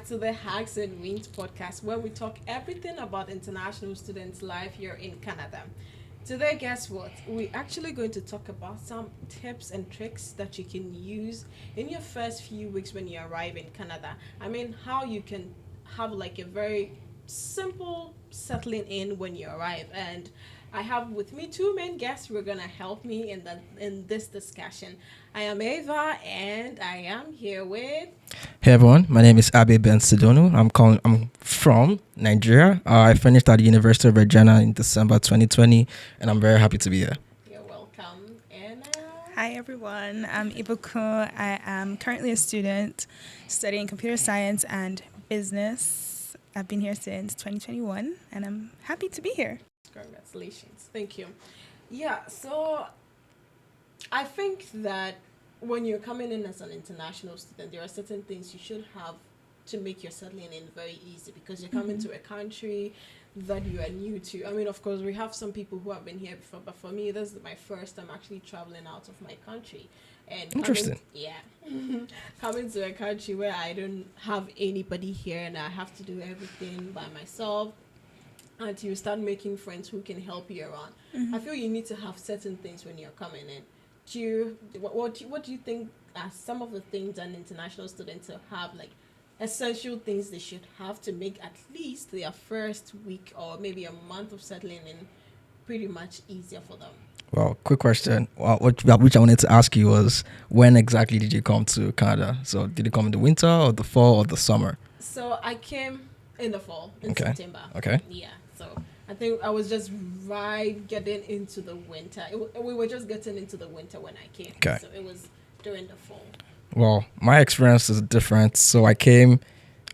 back to the Hacks and Wings podcast, where we talk everything about international students' life here in Canada. Today, guess what? We're actually going to talk about some tips and tricks that you can use in your first few weeks when you arrive in Canada. I mean, how you can have like a very simple settling in when you arrive. And I have with me two main guests who are gonna help me in this discussion. I am Ava, and I am here with. Hey everyone, my name is Abe Ben Sidonu. I'm from Nigeria. I finished at the University of Regina in December 2020, and I'm very happy to be here. You're welcome. And Hi everyone, I'm Ibuku. I am currently a student studying computer science and business. I've been here since 2021, and I'm happy to be here. Congratulations. Thank you. Yeah, so I think that when you're coming in as an international student, there are certain things you should have to make your settling in very easy, because you're coming to a country that you are new to. I mean, of course, we have some people who have been here before, but for me, this is my first time actually traveling out of my country. And Interesting. Coming to a country where I don't have anybody here and I have to do everything by myself, and you start making friends who can help you around. I feel you need to have certain things when you're coming in. What do you think are some of the things an international student to have, like essential things they should have to make at least their first week or maybe a month of settling in pretty much easier for them? Well, quick question. Which I wanted to ask you was, when exactly did you come to Canada? So did you come in the winter or the fall or the summer? So I came in the fall, in Okay. September. Okay. Yeah. So I think I was just getting into the winter. We were just getting into the winter when I came. Okay. So it was during the fall. Well, my experience is different. So I came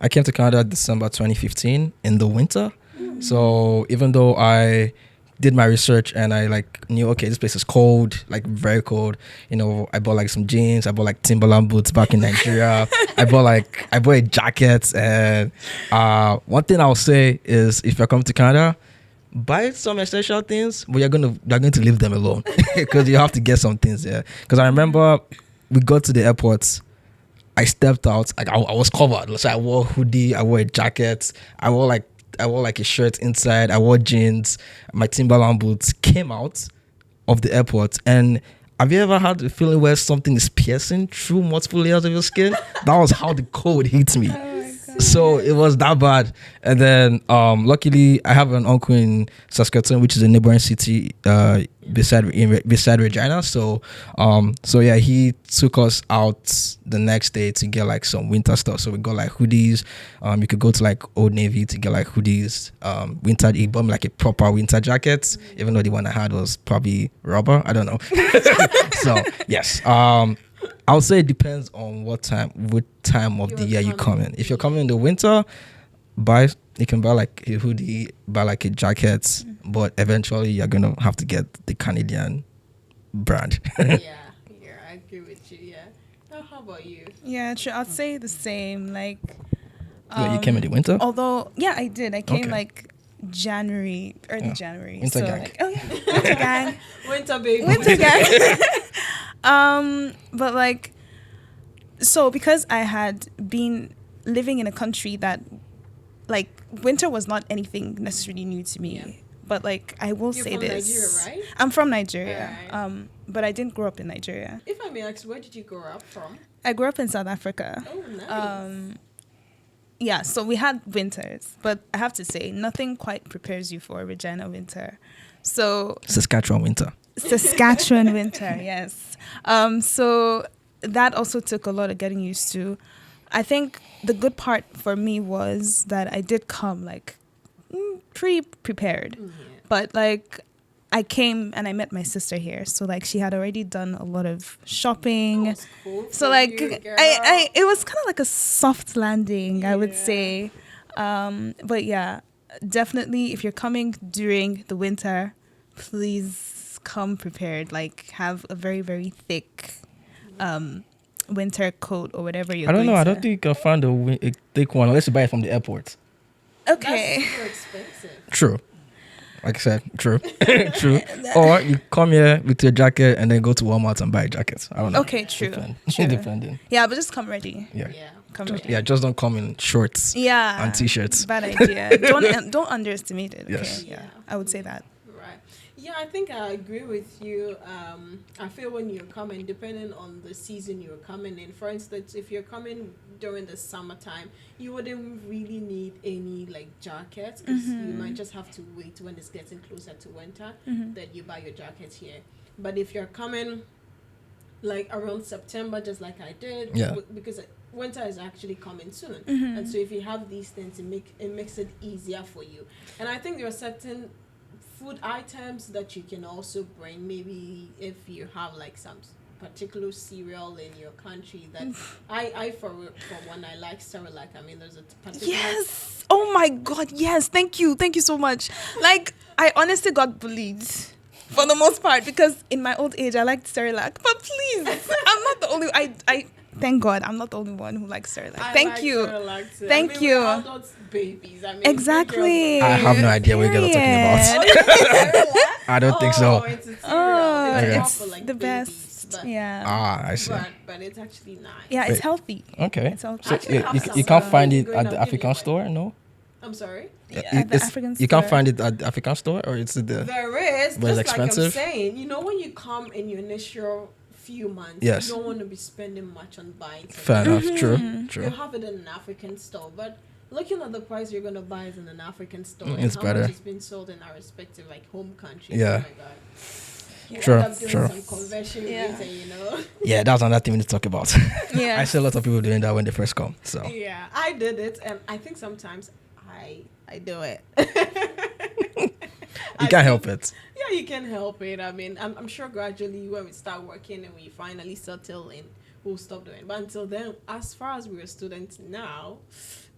to Canada December 2015 in the winter. So even though I did my research and I knew, okay, this place is cold, like very cold. I bought like some jeans. I bought like Timberland boots back in Nigeria. I bought a jacket. And one thing I'll say is, if you're coming to Canada, buy some essential things, but you're going to leave them alone, because you have to get some things there. Because I remember we got to the airport. I stepped out. I was covered. So I wore a hoodie. I wore a jacket. I wore like a shirt inside. I wore jeans. My Timberland boots. Came out of the airport. And have you ever had the feeling where something is piercing through multiple layers of your skin? That was how the cold hit me. So it was that bad. And then luckily I have an uncle in Saskatoon, which is a neighboring city beside Regina. So yeah, he took us out the next day to get like some winter stuff. So we got like hoodies. You could go to like Old Navy to get like hoodies. Winter, he bought me like a proper winter jacket, even though the one I had was probably rubber. I don't know. So yes. I would say it depends on what time of the year you come in. If you're coming in the winter, you can buy like a hoodie, buy like a jacket, but eventually you're gonna have to get the Canadian brand. yeah, I agree with you. Yeah. Now, how about you? Yeah, true. I'd say the same. Like, You came in the winter? although, yeah, I did. I came Okay. like January, early January. Winter gang. Like, oh yeah, winter gang. Winter baby. Winter gang. But like, so because I had been living in a country that, like, winter was not anything necessarily new to me. Yeah. But like, I will You're say from this. Nigeria, right? I'm from Nigeria. Alright. But I didn't grow up in Nigeria. If I may ask, where did you grow up from? I grew up in South Africa. Oh, nice. Yeah, so we had winters, but I have to say, nothing quite prepares you for a Regina winter. So Saskatchewan winter. Saskatchewan winter, yes. So that also took a lot of getting used to. I think the good part for me was that I did come like pretty prepared, but like I came and I met my sister here, so like she had already done a lot of shopping. That was cool So for like you, girl. I it was kind of like a soft landing, I would Yeah. say. But yeah, definitely if you're coming during the winter, please come prepared. Like, have a very, very thick winter coat or whatever you're I don't know. I going don't think you can find a thick one unless you buy it from the airport. Okay. That's super expensive. True. Like I said, true. True. Or you come here with your jacket and then go to Walmart and buy a jacket. I don't know. Okay, true. Depend. True. Depending. Yeah, but just come ready. Yeah. Yeah. Come Just, ready. yeah, just don't come in shorts Yeah. and t-shirts. Bad idea. Don't underestimate it. Okay? Yes. Yeah. I would say that. Right. Yeah, I think I agree with you. I feel when you're coming, depending on the season you're coming in. For instance, if you're coming during the summertime, you wouldn't really need any like jackets because you might just have to wait when it's getting closer to winter that you buy your jacket here. But if you're coming like around September, just like I did, Yeah. because winter is actually coming soon, and so if you have these things, it makes it easier for you. And I think there are certain food items that you can also bring. Maybe if you have like some particular cereal in your country that I for one I like Cerelac. I mean, there's a particular Yes. Oh my God. Yes. Thank you so much. Like, I honestly got bullied for the most part because in my old age I liked Cerelac. But please, I'm not the only. I thank God I'm not the only one who likes Cerelac. I Thank like you. Cerelac too. Thank I mean, you. We're adult babies. I mean, Exactly. I have no idea what you guys are talking about. Period. I don't think so. It's a cereal. Oh, it's Okay. more it's for, like, the babies, best. but- Yeah. I see. But it's actually nice. Yeah, it's Wait. healthy. Okay. It's healthy. So Actually you, have you, some you can't stuff. find it Going at out, the give me African one. store, no? I'm sorry. Yeah, at the It's- African you can't store. find it at the African store, or it's the There is, But it's just like I'm expensive? saying, you know, when you come in your initial few months, Yes. you don't want to be spending much on buying. fair enough. Mm-hmm. True, You true. have it in an African store, but looking at the price you're gonna buy it in an African store, It's and how better. much it's been sold in our respective like home countries. Yeah. Oh my God. You True, end up doing true. some conversion Yeah. rates, and you know. Yeah, that's another thing we need to talk about. Yeah. I see a lot of people doing that when they first come. So Yeah, I did it, and I think sometimes I do it. you can't help it. Yeah, you can help it. I mean, I'm sure gradually when we start working and we finally settle in, we'll stop doing it. But until then, as far as we're students now,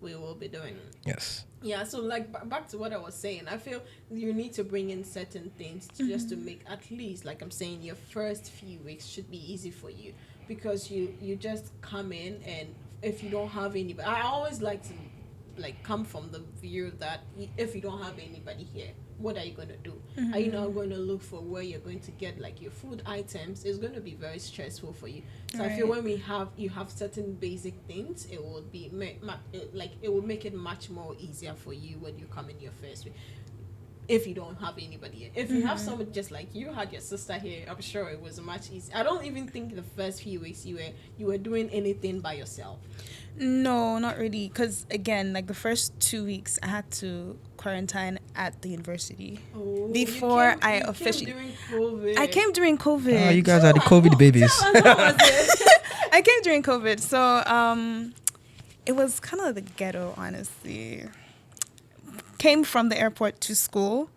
we will be doing it. Yes. Yeah, so like back to what I was saying, I feel you need to bring in certain things just to make at least, like I'm saying, your first few weeks should be easy for you because you just come in, and if you don't have anybody, I always like to like come from the view that if you don't have anybody here, what are you going to do? Are you not going to look for where you're going to get like your food items? It's going to be very stressful for you. So I feel Right. when you have certain basic things, it will be it will make it much more easier for you when you come in your first week. If you don't have anybody here. If you have someone just like you had your sister here, I'm sure it was much easier. I don't even think the first few weeks you were doing anything by yourself. No, not really. Because again, like the first 2 weeks, I had to quarantine at the university. Oh, Before I you came officially- during COVID. I came during COVID. Oh, you guys are the COVID babies. Tell us, what was it? I came during COVID, so it was kind of the ghetto, honestly. Came from the airport to school,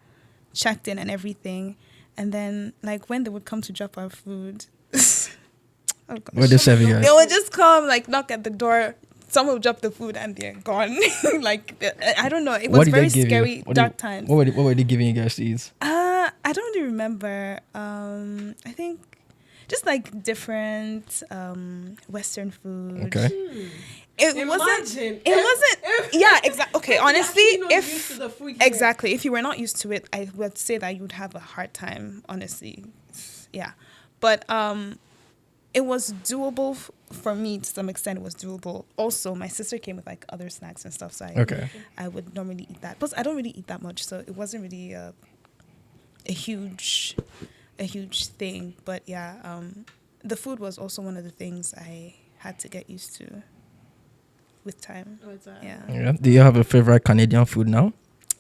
checked in and everything, and then like when they would come to drop our food, oh gosh. What they serve you guys? They would just come, like knock at the door. Someone would drop the food and they're gone. Like I don't know. It was What did they very give you? scary, What dark did- times. What were they giving you guys to eat? I don't really remember. I think just like different Western food. Okay. It Imagine. wasn't. It wasn't. Yeah, exactly. Okay, honestly, You're not used to the food here. exactly, if you were not used to it, I would say that you would have a hard time. Honestly, yeah, but it was doable for me to some extent. It was doable. Also, my sister came with like other snacks and stuff, so Okay. I would normally eat that. Plus, I don't really eat that much, so it wasn't really a huge thing. But yeah, the food was also one of the things I had to get used to with time. What's that? Yeah. Yeah. Do you have a favorite Canadian food now?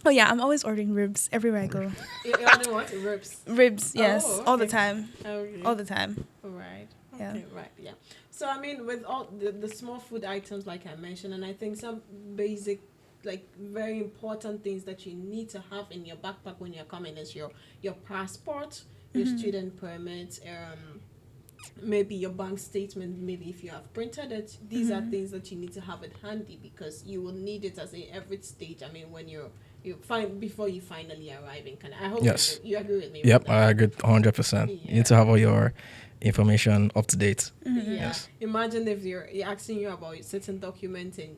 Oh yeah, I'm always ordering ribs everywhere I go. You order what? Ribs. Ribs, yes, Oh, all the okay. time, Okay. all the time. Right. Yeah. Okay, right. Yeah. So I mean, with all the small food items like I mentioned, and I think some basic, like very important things that you need to have in your backpack when you're coming is your passport, your student permit, maybe your bank statement, maybe if you have printed it. These are things that you need to have it handy because you will need it as a every stage. I mean, when you find before you finally arrive in Canada. I hope Yes. you agree with me. Yep, with I that. agree 100%. You need to have all your information up to date. Yeah. Yes. Imagine if you're asking you about certain documents and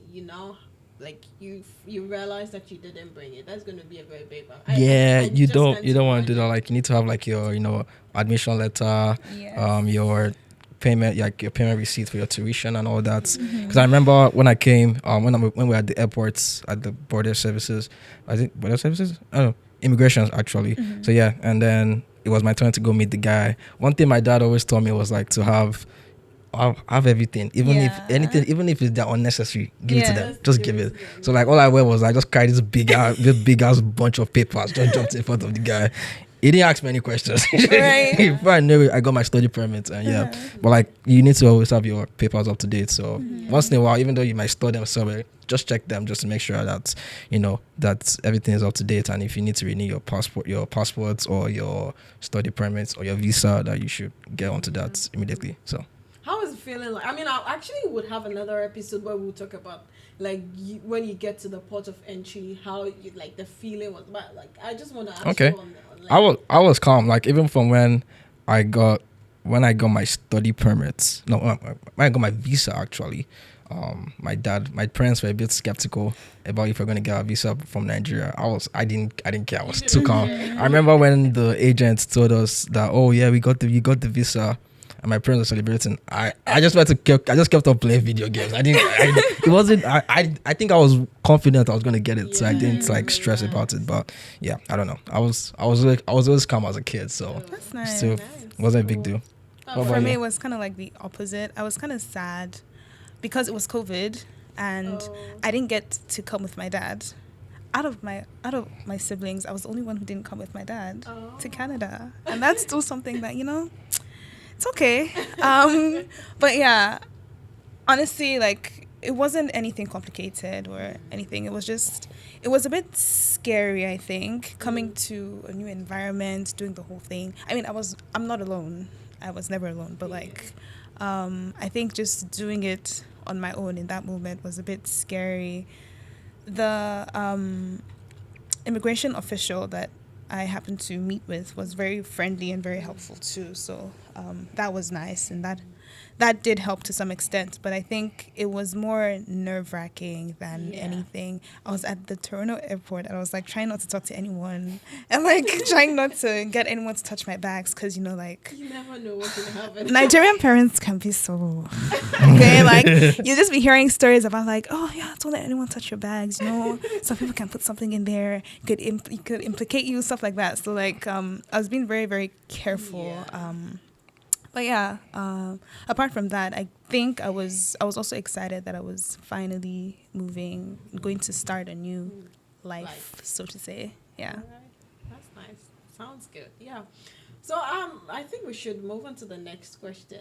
like you realize that you didn't bring it. That's going to be a very big one. I You just can't don't want to do that. imagine. Like you need to have like your admission letter, Yes. your payment, like your payment receipt for your tuition and all that. Because I remember when I came, when we were at the airports, at the border services, I think border services, I don't know, immigration actually. So yeah, and then it was my turn to go meet the guy. One thing my dad always told me was like to have everything, even if anything, even if it's that unnecessary, give it to them. Just give it. So like all I wear was I just carried this big ass bunch of papers, just jumped in front of the guy. He didn't ask me any questions. Right. Before I knew it, I got my study permit, and but like you need to always have your papers up to date. So once in a while, even though you might store them somewhere, just check them just to make sure that that everything is up to date. And if you need to renew your passports or your study permits or your visa, that you should get onto that immediately. So. How is it feeling like? I mean, I actually would have another episode where we'll talk about like when you get to the port of entry, how you, like the feeling was. But like, I just want to ask you on like, I was calm. Like even from when I got my study permits. No, when I got my visa actually. My parents were a bit skeptical about if we're gonna get a visa from Nigeria. I didn't care. I was too calm. I remember when the agent told us that, oh yeah, you got the visa. And my parents were celebrating. I just kept on playing video games. I think I was confident I was gonna get it, so I didn't like stress about it. But yeah, I don't know. I was always calm as a kid, so that's nice. Still wasn't a big deal. For me, it was kind of like the opposite. I was kind of sad because it was COVID and I didn't get to come with my dad. Out of my siblings, I was the only one who didn't come with my dad to Canada, and that's still something that it's okay. But yeah, honestly, like it wasn't anything complicated or anything. It was a bit scary, I think, coming to a new environment, doing the whole thing. I mean, I'm not alone. I was never alone, but like, I think just doing it on my own in that moment was a bit scary. The immigration official that I happened to meet with was very friendly and very helpful too. So that was nice, and that did help to some extent. But I think it was more nerve-wracking than anything. I was at the Toronto airport and I was like trying not to talk to anyone and like trying not to get anyone to touch my bags because like you never know what's gonna happen. Nigerian parents can be so okay. Like you just be hearing stories about like, oh yeah, don't let anyone touch your bags. Some people can put something in there. It could implicate you, stuff like that. So like I was being very, very careful. Yeah. But yeah, apart from that, I think I was also excited that I was finally going to start a new life, so to say. Yeah. All right. That's nice. Sounds good. Yeah. So I think we should move on to the next question.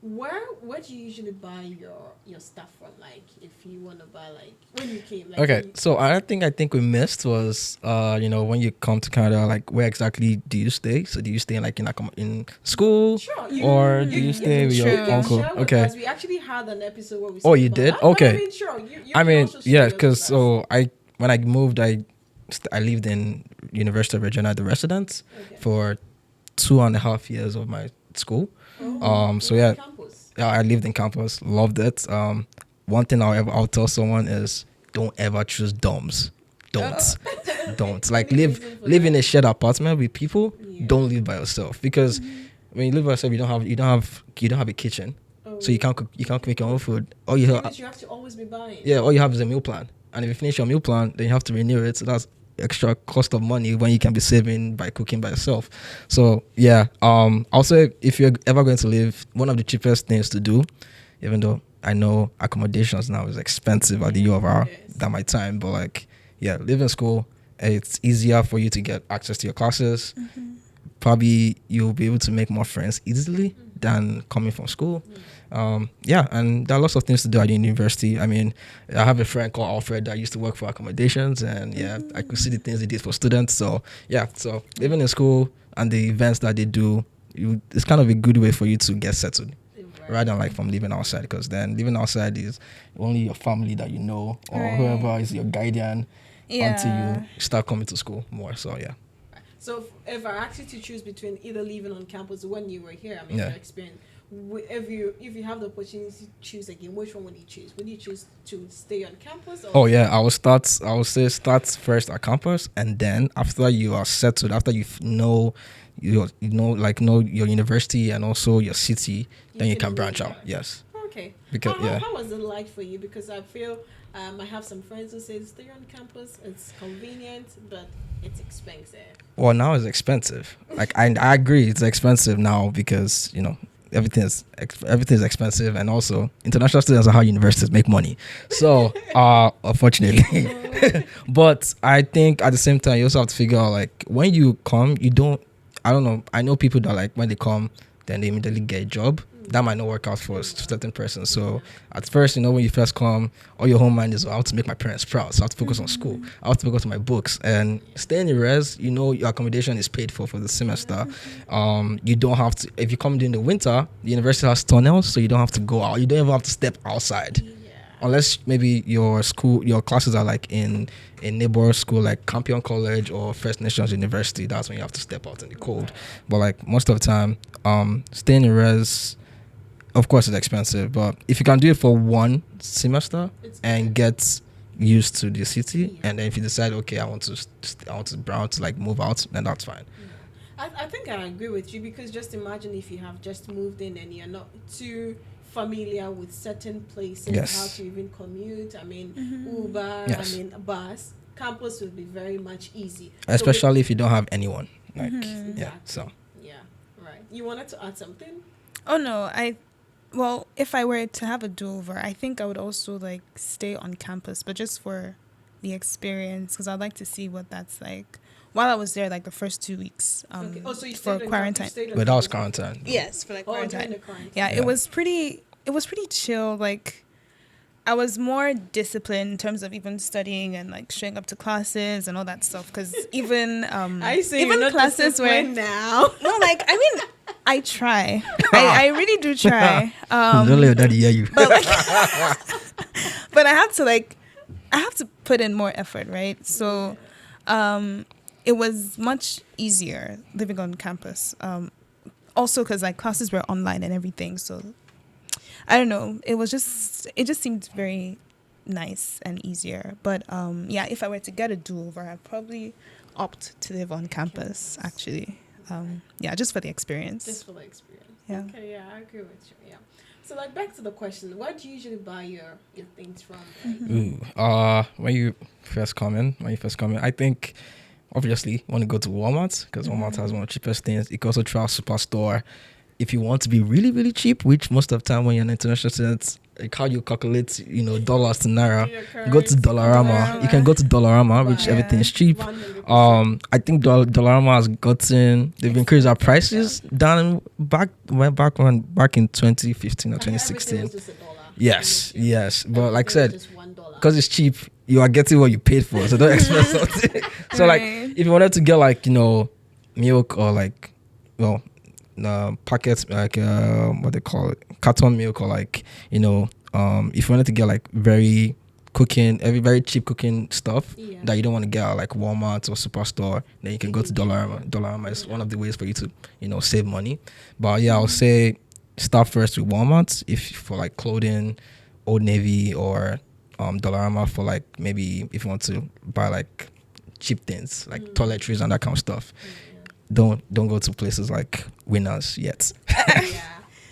Where do you usually buy your stuff from? Like, if you want to buy, like, when you came. Like, okay, so I think we missed was, when you come to Canada, like, where exactly do you stay? So do you stay in school, sure, or do you stay with your uncle? Okay. We actually had an episode where we. Oh, you did? That. Okay. But I mean, sure. Yeah, because when I moved, I lived in University of Regina, the residence, for 2.5 years of my school. So yeah. Campus. Yeah, I lived in campus, loved it. One thing I'll tell someone is don't ever choose dorms. Don't like live in a shared apartment with people. Yeah. Don't live by yourself, because when you live by yourself, you don't have a kitchen, so you can't make your own food. You have to always be buying. Yeah, all you have is a meal plan, and if you finish your meal plan, then you have to renew it. So that's extra cost of money when you can be saving by cooking by yourself. So yeah, also if you're ever going to live, one of the cheapest things to do, even though I know accommodations now is expensive at the U of R than my time, but like live in school. It's easier for you to get access to your classes. Probably you'll be able to make more friends easily than coming from school. And there are lots of things to do at university. I mean, I have a friend called Alfred that used to work for accommodations, and I could see the things he did for students. So so living in school and the events that they do, it's kind of a good way for you to get settled, rather than like from living outside, because then living outside is only your family that you know, or whoever is your guardian until you start coming to school more. So yeah. So if I asked you to choose between either living on campus when you were here, your experience, if you have the opportunity to choose again, which one would you choose? Would you choose to stay on campus? Or Oh yeah, I would say start first at campus, and then after you are settled, after know know your university and also your city, then you can branch out. Yes. Okay. Because How was it like for you? Because I feel I have some friends who say stay on campus. It's convenient, but it's expensive. Well, now it's expensive. Like I agree, it's expensive now because everything is expensive, and also international students are how universities make money. So unfortunately, but I think at the same time you also have to figure out, like, when you come, you don't. I don't know. I know people that, like, when they come, then they immediately get a job. That might not work out for a certain person. So at first, when you first come, all your whole mind is, I have to make my parents proud. So I have to focus on school. I have to focus on my books. And staying in res, your accommodation is paid for the semester. You don't have to, if you come during the winter, the university has tunnels, so you don't have to go out. You don't even have to step outside. Unless maybe your classes are like in a neighbor school like Campion College or First Nations University. That's when you have to step out in the cold. But like most of the time, staying in res, of course, it's expensive, but if you can do it for one semester and get used to the city, and then if you decide, okay, I want to like move out, then that's fine. I think I agree with you, because just imagine if you have just moved in and you're not too familiar with certain places, how to even commute. I mean, Uber, bus. Campus would be very much easy, especially if you don't have anyone. Like, right. You wanted to add something? Oh no, well, if I were to have a do-over, I think I would also like stay on campus, but just for the experience, because I'd like to see what that's like. While I was there, like the first 2 weeks, so you for quarantine. But that was quarantine. Yes, for like quarantine. Quarantine. Yeah, it was pretty chill. Like, I was more disciplined in terms of even studying and like showing up to classes and all that stuff. Because even I see even you're not classes where now. no, like, I mean, I try. I really do try. Don't let your daddy hear you. But like, but I have to put in more effort, right? So, it was much easier living on campus. Also, because like classes were online and everything, so I don't know. It just seemed very nice and easier. But if I were to get a do-over, I'd probably opt to live on campus. Actually, just for the experience. Just for the experience. Yeah. Okay. Yeah, I agree with you. Yeah. So, like, back to the question: where do you usually buy your things from? When you first come in, I think obviously you want to go to Walmart, because Walmart has one of the cheapest things. You can also try Superstore. If you want to be really, really cheap, which most of the time when you're an international student, like how you calculate, dollars to naira, go to Dollarama. You can go to Dollarama, which everything is cheap. 100%. I think Dollarama has they've increased their prices back in 2015 or 2016. Yes. But like I said, because it's cheap, you are getting what you paid for, so don't expect something. So like, if you wanted to get like milk or like packets, like what they call it, carton milk, or like if you wanted to get like very cheap cooking stuff that you don't want to get at like Walmart or Superstore, then you can go to Dollarama. Dollarama is one of the ways for you to save money. But I would say start first with Walmart for like clothing, Old Navy, or Dollarama for like maybe if you want to buy like cheap things like toiletries and that kind of stuff. Don't go to places like Winners yet.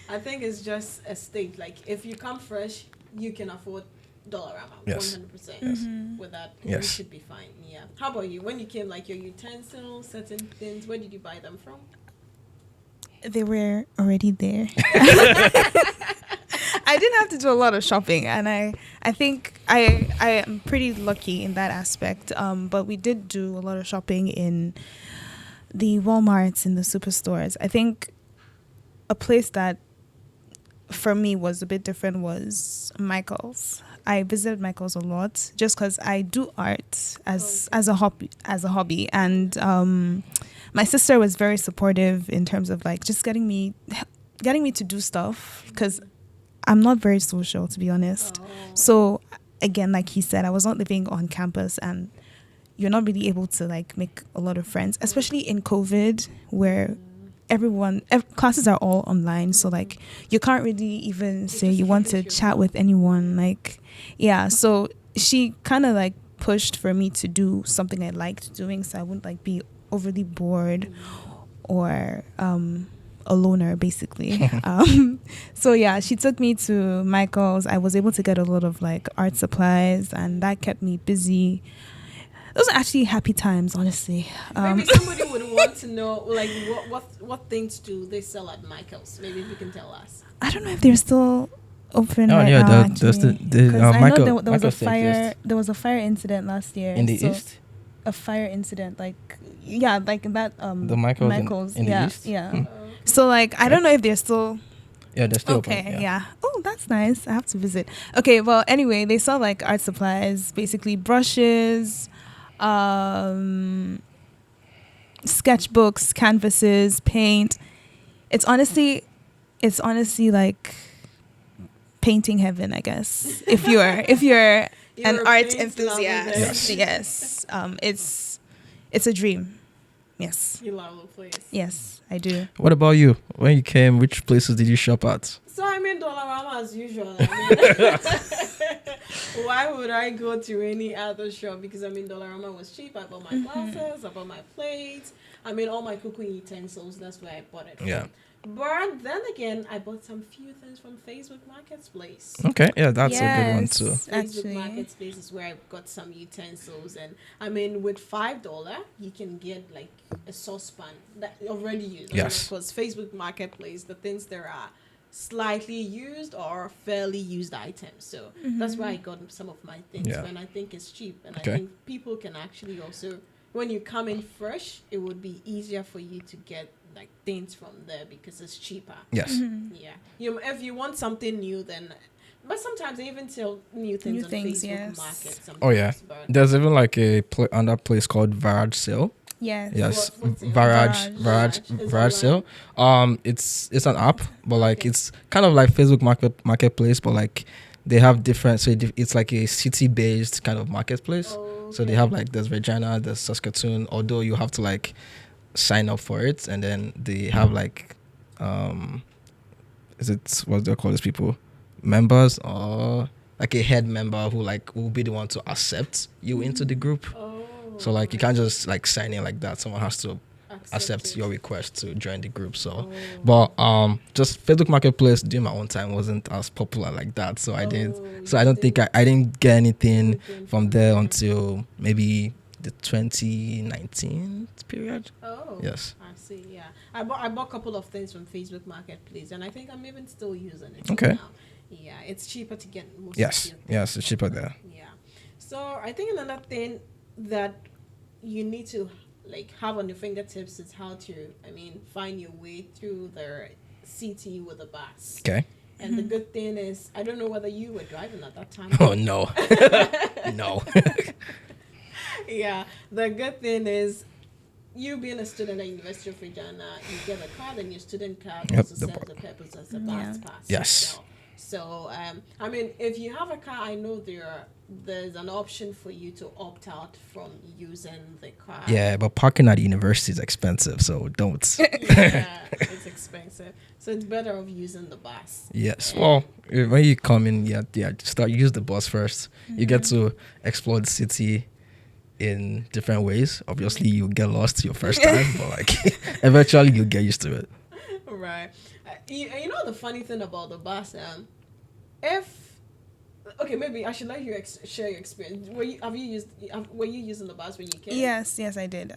I think it's just a state. Like, if you come fresh, you can afford Dollarama. 100%. With that, you should be fine. Yeah. How about you? When you came, like your utensils, certain things, where did you buy them from? They were already there. I didn't have to do a lot of shopping, and I think I am pretty lucky in that aspect. But we did do a lot of shopping in the Walmarts and the superstores. I think a place that for me was a bit different was Michael's. I visited Michael's a lot just because I do art as a hobby, and my sister was very supportive in terms of like just getting me to do stuff, because I'm not very social, to be honest. So again, like he said, I was not living on campus, and you're not really able to like make a lot of friends, especially in COVID, where classes are all online, so like you can't really even say you want to chat with anyone, like, yeah. So she kind of like pushed for me to do something I liked doing, so I wouldn't like be overly bored or a loner, basically. So yeah, she took me to Michael's. I was able to get a lot of like art supplies, and that kept me busy. Those are actually happy times, honestly. Maybe somebody would want to know, like, what things do they sell at Michael's? Maybe if you can tell us. I don't know if they're still open Oh right yeah, now. there's Actually, the 'cause I Michael. know there was Michael a still fire. exists. There was a fire incident last year. In the so east. A fire incident, like, yeah, like in that The Michael's in the yeah, east? yeah. Hmm. So like, I don't know if they're still Yeah, they're still okay. open. Yeah. Oh, that's nice. I have to visit. Okay. Well, anyway, they sell like art supplies, basically brushes, sketchbooks, canvases, paint. It's honestly like painting heaven, I guess. If you're an You're a art paint lover enthusiast, then. yes. It's a dream. Yes. You love the place. Yes, I do. What about you? When you came, which places did you shop at? So I mean, Dollarama as usual. I mean, why would I go to any other shop? Because I mean, Dollarama was cheap. I bought my glasses, I bought my plates. I mean, all my cooking utensils. That's where I bought it from. Yeah. But then again, I bought some few things from Facebook Marketplace. Okay, yeah, that's a good one Yes, too. Facebook actually. Marketplace is where I got some utensils, and I mean, with $5, you can get like a saucepan that already used. Yes. Because Facebook Marketplace, the things there are slightly used or fairly used items. So that's why I got some of my things Yeah. when I think it's cheap, and Okay. I think people can actually also, when you come in fresh, it would be easier for you to get like things from there because it's cheaper. Yes. Yeah. If you want something new, then. But sometimes they even sell new things New on things, Facebook yes. Market. Sometimes, Oh yeah. but There's even like a another place called Varage Sale. Yes. Yes, What's it? Varage Varage. Is Varage it Sale. It's an app, but like Okay. it's kind of like Facebook Marketplace, but like they have different. So it's like a city-based kind of marketplace. Oh, So they okay. have like there's Regina, there's Saskatoon. Although you have to like sign up for it, and then they have like, is it what do they call these people? Members or like a head member who like will be the one to accept you into the group. Oh, So like you can't just like sign in like that. Someone has to accept it. your request to join the group. So, Oh. but just Facebook Marketplace during my own time wasn't as popular like that. So I didn't. So I don't think I didn't get anything from there until maybe the 2019 period. Oh, Yes. I see. Yeah, I bought a couple of things from Facebook Marketplace, and I think I'm even still using it. Okay. Now. Yeah, it's cheaper to get most. Yes. of your things Yes, it's from cheaper there. there. Yeah. So I think another thing that you need to like have on your fingertips is how to, find your way through the city with a bus. Okay. And the good thing is, I don't know whether you were driving at that time. Oh no. No. Yeah, the good thing is, you being a student at University of Regina, you get a card, and your student card Yep, also the serves the purpose as a Yeah. bus pass. Yes. So, if you have a car, I know there's an option for you to opt out from using the car. Yeah, but parking at the university is expensive, so don't. Yeah, it's expensive. So it's better of using the bus. Yes. Well, when you come in, use the bus 1st. You get to explore the city in different ways. Obviously, you get lost your first time, but like eventually you get used to it. Right. You know the funny thing about the bus, maybe I should let you share your experience. Were you using the bus when you came? Yes, I did.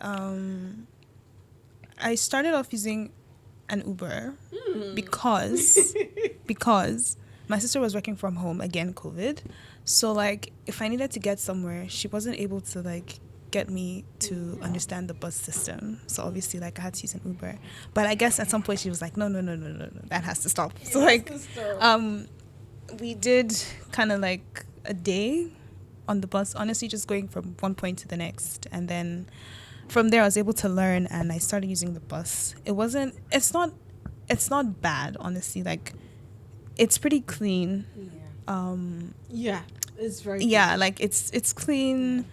I started off using an Uber because my sister was working from home, again COVID. So like if I needed to get somewhere, she wasn't able to like get me to understand the bus system. So obviously like I had to use an Uber. But I guess at some point she was like, no, that has to stop. So like we did kind of like a day on the bus, honestly just going from one point to the next, and then from there I was able to learn and I started using the bus. It's not bad, honestly. Like it's pretty clean. Yeah, it's very Yeah, clean. like it's clean.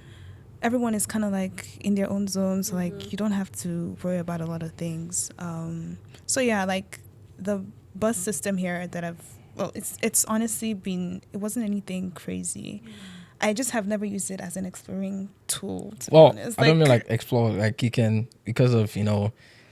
everyone is kind of like in their own zone, so like you don't have to worry about a lot of things. So yeah, like the bus system here that it's honestly been, it wasn't anything crazy. I just have never used it as an exploring tool, to be honest. I don't mean like explore, like you can, because of,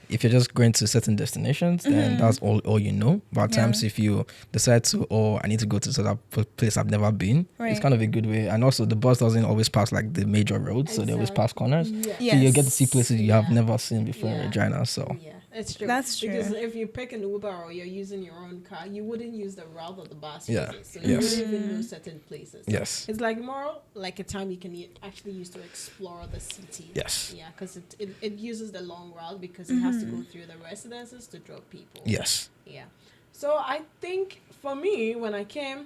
if you're just going to certain destinations, then that's all you know. But at times, if you decide to, I need to go to that place I've never been, it's kind of a good way. And also, the bus doesn't always pass like the major roads, so they always pass corners. Yeah. So you get to see places you have never seen before in Regina. So it's true. That's true. Because if you pick an Uber or you're using your own car, you wouldn't use the route of the bus. Yeah. Uses, so you wouldn't even know certain places. Yes. It's like more like a time you can actually use to explore the city. Yes. Yeah, because it uses the long route because it has to go through the residences to drop people. Yes. Yeah. So I think for me, when I came,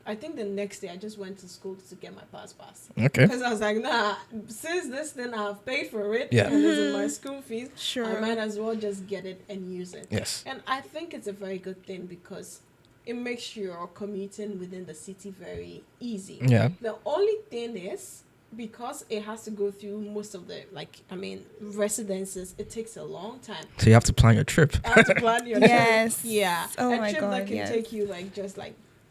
I think the next day I just went to school to get my pass. Okay. Because I was like, nah, since this thing I've paid for it, Yeah. and it's in my school fees, Sure. I might as well just get it and use it. Yes. And I think it's a very good thing because it makes your commuting within the city very easy. Yeah. The only thing is, because it has to go through most of the, residences, it takes a long time. So you have to plan your trip. I have to plan your Yes. trip. Yeah. Oh a my trip God, that can yes. take you just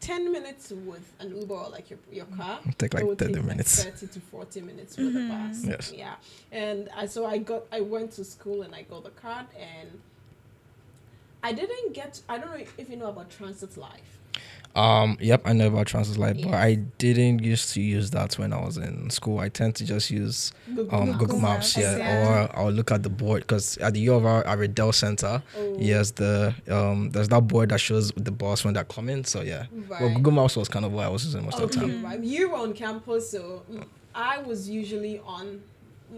10 minutes with an Uber or like your car. Take like it would 30 take minutes. 30 to 40 minutes with a bus. Yes. Yeah. And I went to school and I got the card, and I don't know if you know about Transit Life. Yep, I know about Transit Life, but Yeah. I didn't used to use that when I was in school. I tend to just use Google Maps, Maps, yeah. or I'll look at the board, because at the U of R, at Riddell Center, Oh. yes, there's that board that shows the bus when they're coming. So yeah, Right. well, Google Maps was kind of what I was using most of the Okay, time. right. You were on campus, so I was usually on.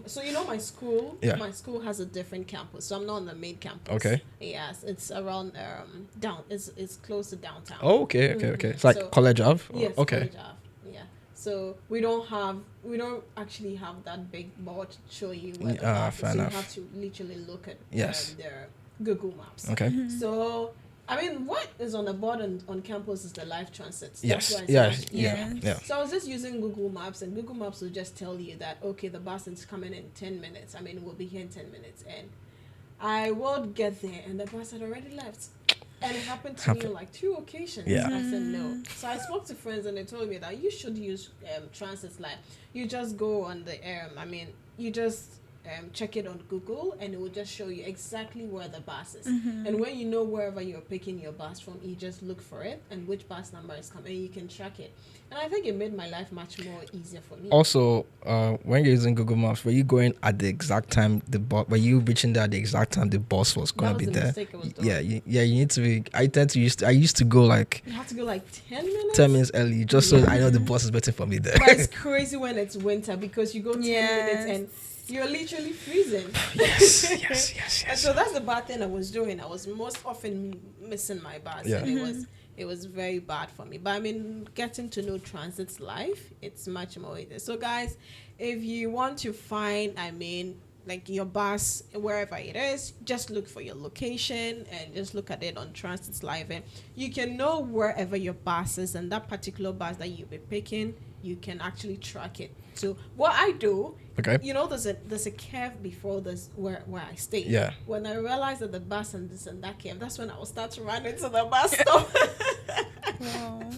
So my school. Yeah. My school has a different campus, so I'm not on the main campus. Okay. Yes, it's around down. It's close to downtown. Oh, okay. It's like So- College Ave. Yes. Okay. College Ave, yeah. So we don't actually have that big board to show you where the bus is. fair So enough. you have to literally look at Yes. their Google Maps. Okay. So what is on the board on campus is the live transits. Yes. That's why Yeah. it's Yeah. Yes. Yeah. So I was just using Google Maps, and Google Maps will just tell you that, okay, the bus is coming in 10 minutes. We'll be here in 10 minutes. And I would get there, and the bus had already left. And it happened to me on like 2 occasions. Yeah. I said no. So I spoke to friends, and they told me that you should use Transit Live. You just go on the, you just check it on Google, and it will just show you exactly where the bus is. And when you know wherever you're picking your bus from, you just look for it and which bus number is coming, and you can track it. And I think it made my life much more easier for me. Also, when you're using Google Maps, were you going at the exact time were you reaching there at the exact time the bus was going to be the there? mistake I was doing. Yeah, you need to be. I used to go like You have to go like 10 minutes. 10 minutes early, just so I know the bus is waiting for me there. But it's crazy when it's winter because you go 10 Yes. minutes and you're literally freezing. yes. And so that's the bad thing I was doing. I was most often missing my bus. Yeah. And it was very bad for me. But getting to know Transit's life, it's much more easier. So guys, if you want to find, like your bus, wherever it is, just look for your location and just look at it on Transit's Live, and you can know wherever your bus is, and that particular bus that you'll be picking, you can actually track it. So what I do, Okay. there's a curve before this where I stay. Yeah. When I realize that the bus and this and that curve, that's when I will start to run into the bus stop. Wow.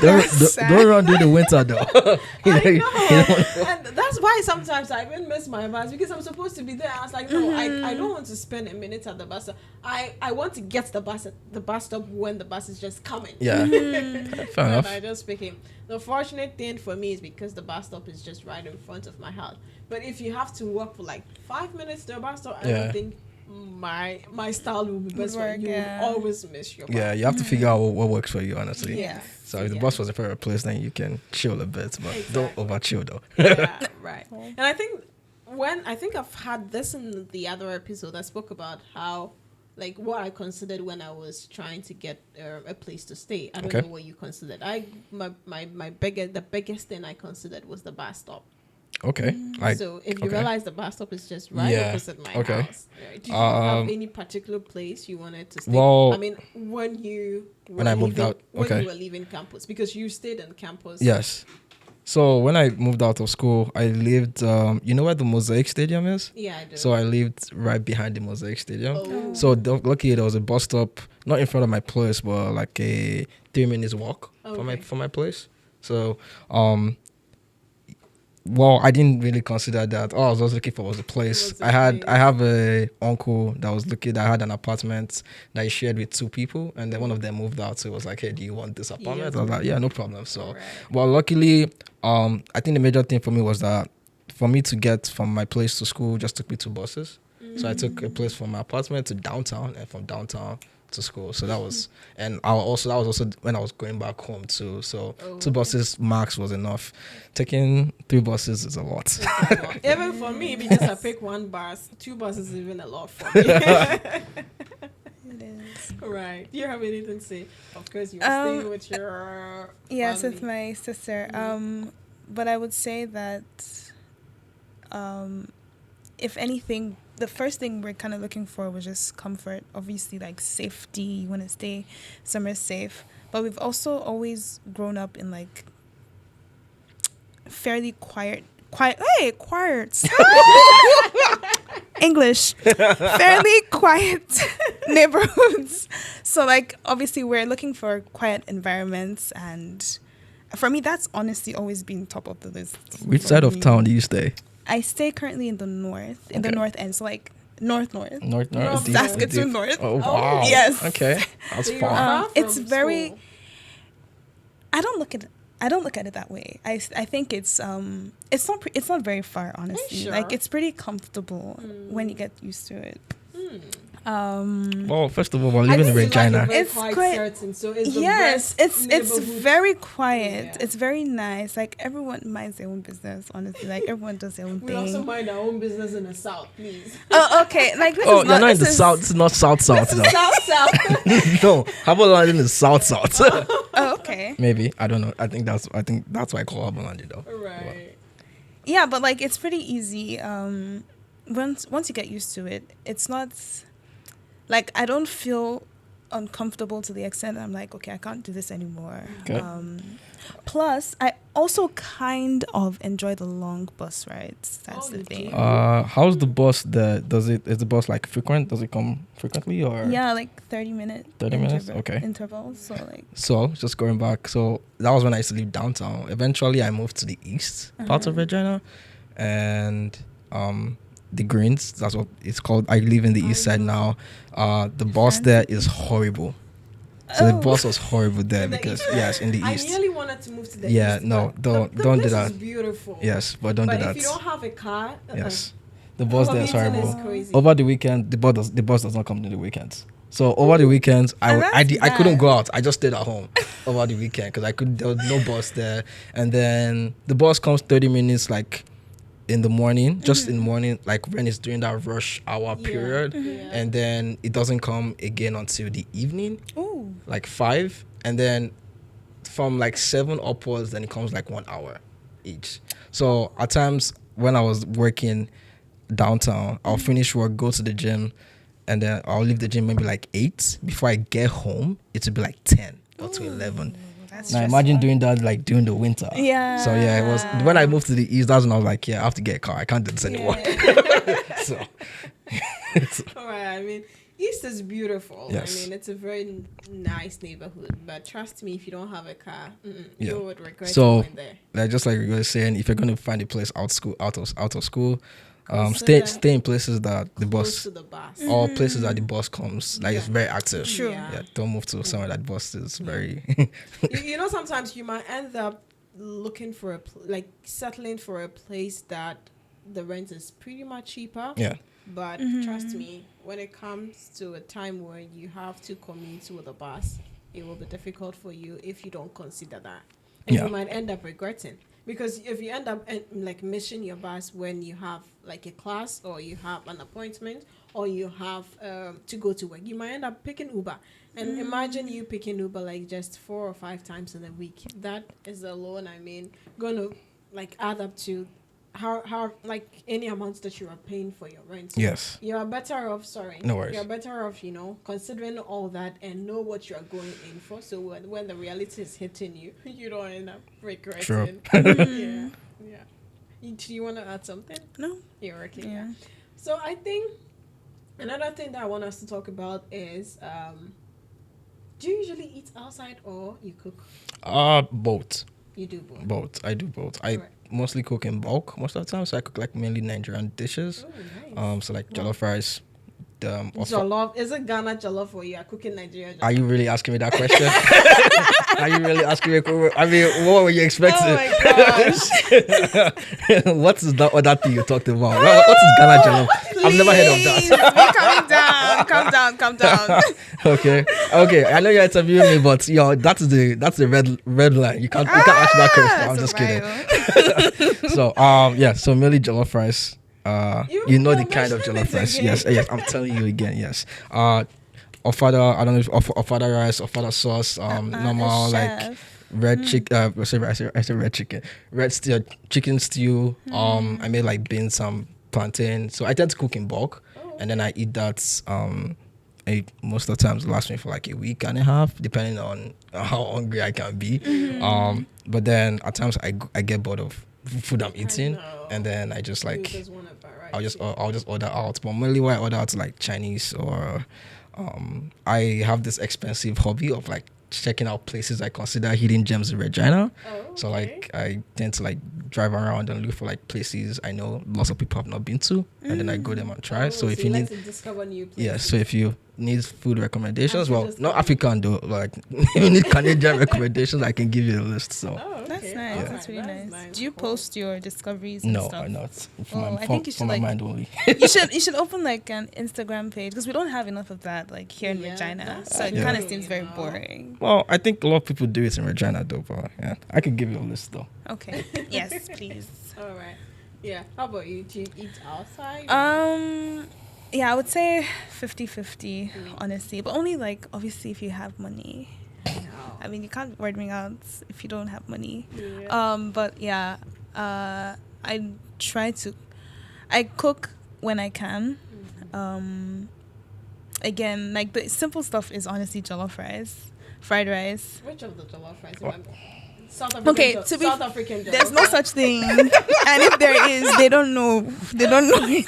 Don't run during the winter though. I know. And that's why sometimes I even miss my bus because I'm supposed to be there. I was like, no, I don't want to spend a minute at the bus stop. I want to get the bus at the bus stop when the bus is just coming. Yeah. Fair And enough. I just pick him. The fortunate thing for me is because the bus stop is just right in front of my house. But if you have to walk for like 5 minutes to a bus stop, I don't think my style will be best for Work, you. yeah. Will always miss your bus. Yeah, you have to figure out what works for you, honestly. Yeah. So if the bus was a favorite place, then you can chill a bit, but don't Exactly. over chill though. Yeah, right. And I think I've had this in the other episode, I spoke about how, like, what I considered when I was trying to get a place to stay. I don't Okay. know what you considered. The biggest thing I considered was the bus stop. Okay. Like, So if you okay. realize the bus stop is just right Yeah, opposite my okay. house, right? Did you have any particular place you wanted to stay? Well, when you when I moved out, when okay. you were leaving campus, because you stayed on campus. yes. So when I moved out of school, I lived, you know where the Mosaic Stadium is? Yeah, I do. So I lived right behind the Mosaic Stadium. Oh. So luckily there was a bus stop, not in front of my place, but like a 3 minutes walk from my place. So, well, I didn't really consider that. All I was just looking for was a place. I have a uncle that was looking. That had an apartment that he shared with 2 people, and then one of them moved out. So it was like, "Hey, do you want this apartment?" I was like, "Yeah, no problem." So, well, luckily, I think the major thing for me was that for me to get from my place to school just took me 2 buses. So I took a place from my apartment to downtown, and from downtown to school. So that was, and that was also when I was going back home too. So 2 buses max was enough. Taking 3 buses is a lot. Even for me, because I pick 1 bus, 2 buses is even a lot for me. It is. Right. Do you have anything to say? Of course, you're staying with your Yes, family. with my sister. But I would say that, if anything, the first thing we're kind of looking for was just comfort. Obviously, like safety. You want to stay somewhere safe. But we've also always grown up in like fairly quiet. English. Fairly quiet neighborhoods. So like obviously we're looking for quiet environments, and for me that's honestly always been top of the list. Which for side of me. town do you stay? I stay currently in the north, the north end, so like north. North. North. deep, Saskatoon deep. North. Oh wow. Yes. Okay, that's So you're far. far It's from very- school. I don't look at it that way. I think it's not very far, honestly. Sure? Like it's pretty comfortable when you get used to it. Well, first of all, we're I living in think you like Regina. a very It's quiet quite- setting, so it's the Yes, best it's neighborhood. very quiet. Yeah. It's very nice. Like everyone minds their own business, honestly. Like everyone does their own We also thing. mind our own business in the south, please. Oh, okay. Like this Oh, is you're not in the this is- south. This is not south. No, South. no. How about land in the south? Oh, okay. Maybe I don't know. I think that's why I call Habolandi though. Right. Yeah, but like it's pretty easy. Once you get used to it, it's not like I don't feel uncomfortable to the extent that I'm like, okay, I can't do this anymore. Okay. Plus, I also kind of enjoy the long bus rides. That's Oh, the you thing. do? How's the bus there? Is the bus like frequent? Does it come frequently or? Yeah, like 30-minute 30 minutes? Okay. intervals. So like So just going back, so that was when I used to live downtown. Eventually, I moved to the east part of Regina, and the Greens. That's what it's called. I live in the east side now. The bus there is horrible. So the bus was horrible there In the because east? in the I east. nearly wanted to move to the Yeah, east. no, but don't the do place that. is beautiful. Yes, but don't But do if that. you don't have a car, Yes, the bus there is commuting horrible. is crazy. Over the weekend, the bus does not come during the weekends. So over the weekends, And I that's couldn't bad. go out. I just stayed at home over the weekend because there was no bus there. And then the bus comes 30 minutes like in the morning, just in the morning, like when it's during that rush hour period, and then it doesn't come again until the evening, ooh. like 5, and then from like 7 upwards, then it comes like 1 hour each. So at times when I was working downtown, I'll finish work, go to the gym, and then I'll leave the gym maybe like 8. Before I get home, it will be like 10 or to 11. That's Now imagine doing that like during the winter. Yeah. So yeah, it was when I moved to the east. That's when I was like, yeah, I have to get a car. I can't do this anymore. So All right. I mean, East is beautiful. Yes. I mean, it's a very nice neighborhood. But trust me, if you don't have a car, Yeah. you would regret So, going there. like just like you were saying, if you're going to find a place out of school, Consider stay in places that the Close bus to the bus. or places that the bus comes, like it's very active. True. Yeah, don't move to somewhere that bus is very. You know, sometimes you might end up looking for settling for a place that the rent is pretty much cheaper. Yeah. But trust me, when it comes to a time where you have to commute with a bus, it will be difficult for you if you don't consider that. And Yeah. you might end up regretting. Because if you end up missing your bus when you have like a class or you have an appointment or you have to go to work, you might end up picking Uber. And imagine you picking Uber like just 4 or 5 times in a week. That is alone, going to like add up to how like any amounts that you are paying for your rent. Yes. You are better off. Sorry. No worries. You're better off, considering all that and know what you are going in for. So when the reality is hitting you, you don't end up regretting. True. Yeah. Yeah. Do you want to add something? No. You're okay. Yeah. So I think another thing that I want us to talk about is, do you usually eat outside or you cook? Both. You do both. Both. I do both. I Right. mostly cook in bulk most of the time, so I cook like mainly Nigerian dishes. Oh, nice. So like jollof rice. Jollof. Is it Ghana jollof or you are cooking Nigerian jollof? Are you really asking me that question? Are you really asking me? I mean, what were you expecting? Oh my gosh. What is that other thing you talked about? What is Ghana jollof? I've never heard of that. Calm down. Okay. I know you're interviewing me, but that's the red line. You can't ask that question. I'm just kidding. So mainly jollof rice. You know the kind of jollof rice. Yes. I'm telling you again. Yes. Ofada, I don't know if ofada rice, ofada sauce, normal like red chicken. I say red chicken, red stew, chicken stew. I made like beans, some plantain. So I tend to cook in bulk, and then I eat that. Most of the times lasts me for like a week and a half, depending on how hungry I can be. But then at times I get bored of food I'm eating, and then I just like I'll just order out. But mainly when I order out like Chinese or I have this expensive hobby of like checking out places I consider hidden gems in Regina. So like I tend to like drive around and look for like places I know lots of people have not been to, and then I go them and try. So if you need to discover new places. Yeah, so if you need food recommendations, well, not African though, like you need Canadian recommendations, I can give you a list. So That's nice. Yeah. That's really That's nice. nice. Do you Cool. post your discoveries and no, stuff? I'm not. I think you should my like mind only. you should open like an Instagram page because we don't have enough of that like here in Yeah, Regina, that's so it true, kind of seems very you know. boring. Well, I think a lot of people do it in Regina though, but yeah, I could give you a list though. Okay. Yes, please. All right. Yeah. How about you? Do you eat outside? Yeah, I would say 50-50, honestly, but only like obviously if you have money. I mean, you can't be ordering out if you don't have money. Yeah. But yeah, I cook when I can. Again, like the simple stuff is honestly jollof rice, fried rice. Which of the jollof rice? South Okay, African to be South African jollof. There's no such thing, and if there is, they don't know. They don't know it.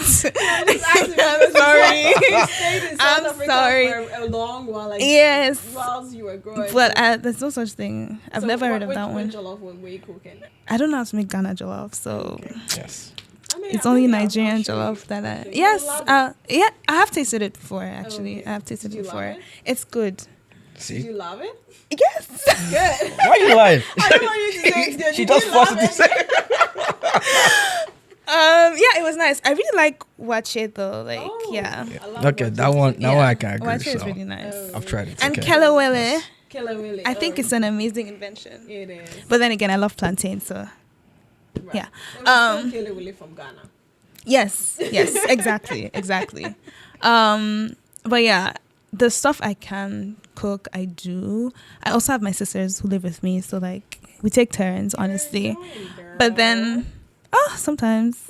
I'm sorry. For a long while. Like, Yes. Whilst you were growing. But there's no such thing. I've never heard of that one. Which jollof were you cooking? I don't know how to make Ghana jollof, so Yes. I mean, it's only maybe I'll Nigerian show you. jollof that I. Okay, you Yes, love it? yeah, I have tasted it before. Actually, okay. I have tasted Did it you love before. it? It's good. Do See? you love it? Yes. Good. Why are you lying? I don't want you to say it's good. She You just do forced love it to say. Yeah, it was nice. I really like wache though. Like, Oh, yeah. I love Okay, what that you one said. now I can agree. Wache is So really nice. I've tried it. And okay. kelewele, Killer Willy. I think it's an amazing invention. It is. But then again, I love plantain, so Right. yeah. And it's still Killer Willy from Ghana. Yes, exactly. But yeah, the stuff I can cook, I do. I also have my sisters who live with me, so like we take turns, honestly. But then, sometimes,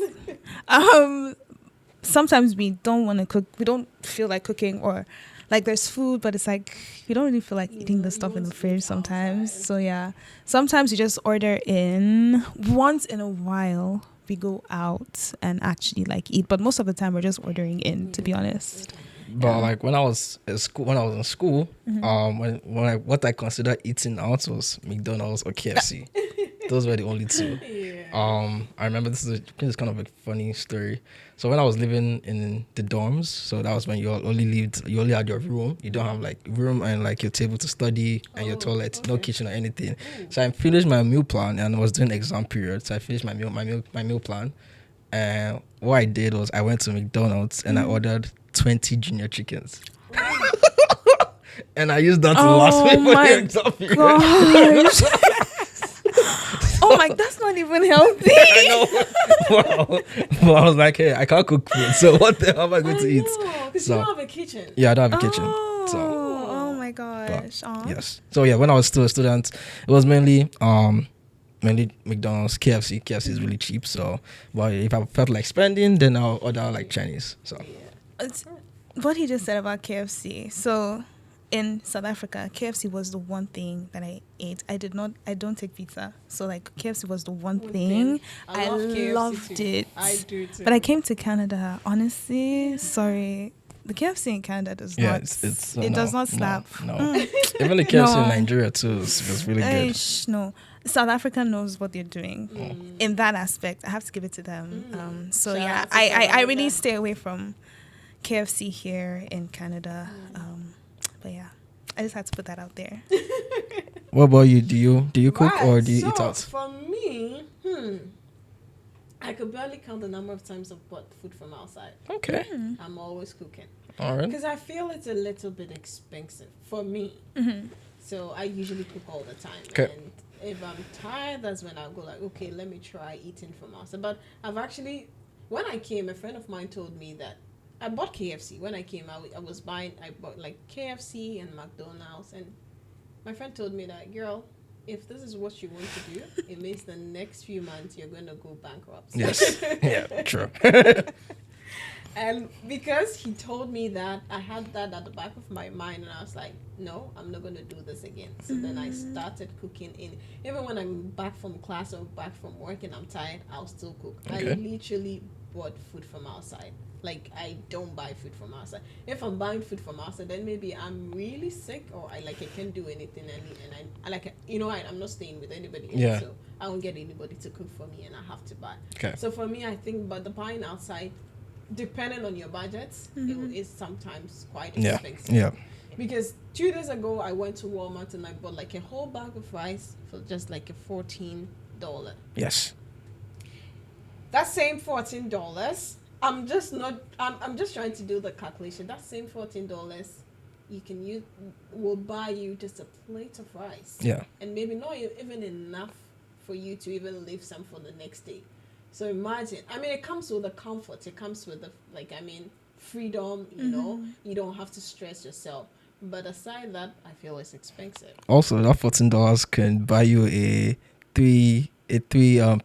sometimes we don't want to cook. We don't feel like cooking, or like there's food, but it's like we don't really feel like eating the stuff in the fridge sometimes. So yeah, sometimes you just order in. Once in a while, we go out and actually like eat, but most of the time we're just ordering in, to be honest. But like when I was in school, what I considered eating out was McDonald's or KFC. Those were the only two. Yeah. I remember this is kind of a funny story. So when I was living in the dorms, so that was when you only had your room. You don't have like room and like your table to study and your toilet, no kitchen or anything. So I finished my meal plan and I was doing exam period. So I finished my meal plan. And what I did was I went to McDonald's and I ordered 20 junior chickens. And I used that to last me for the exam period. Gosh. Oh my, that's not even healthy. I know. Wow. But I was like, hey, I can't cook food, so what the hell am I going to eat? Because So- you don't have a kitchen. Yeah, I don't have a kitchen. Oh, So oh my gosh. Aw. yes. So yeah, when I was still a student, it was mainly mainly McDonald's, KFC. KFC is really cheap. So, but if I felt like spending, then I'll order like Chinese. So, It's what he just said about KFC. So in South Africa, KFC was the one thing that I ate. I don't take pizza. So like KFC was the one thing. I love KFC loved too. it. I do too. But I came to Canada. Honestly, sorry. The KFC in Canada does not. It does not slap. No. Even the KFC in No. Nigeria too was really good. No. South Africa knows what they're doing Mm. in that aspect. I have to give it to them. So Shout yeah, out to South I really Africa. stay away from KFC here in Canada. But yeah, I just had to put that out there. What about you? Do you cook Right, or do you so eat out? For me, I could barely count the number of times I've bought food from outside. Okay. I'm always cooking. All right. Because I feel it's a little bit expensive for me. Mm-hmm. So I usually cook all the time. Okay. And if I'm tired, that's when I'll go like, okay, let me try eating from outside. But I've actually, when I came, a friend of mine told me that I bought KFC. When I came, I bought like KFC and McDonald's. And my friend told me that, girl, if this is what you want to do, it means the next few months you're going to go bankrupt. Yes. Yeah. True. And because he told me that, I had that at the back of my mind, and I was like, no, I'm not going to do this again. So then I started cooking even when I'm back from class or back from work and I'm tired, I'll still cook. Okay. I literally bought food from outside. Like, I don't buy food from outside. If I'm buying food from outside, then maybe I'm really sick or I can't do anything, and I'm not staying with anybody else, Yeah. so I won't get anybody to cook for me, and I have to buy. Okay. So for me, I think, but the buying outside, depending on your budgets, it is sometimes quite Yeah. expensive. Yeah. Because 2 days ago, I went to Walmart and I bought like a whole bag of rice for just like a $14. Yes. That same $14, I'm just trying to do the calculation. That same $14 you can use will buy you just a plate of rice. Yeah. And maybe not even enough for you to even leave some for the next day. So imagine, it comes with the comfort. It comes with the, freedom, you don't have to stress yourself. But aside that, I feel it's expensive. Also, that $14 can buy you a three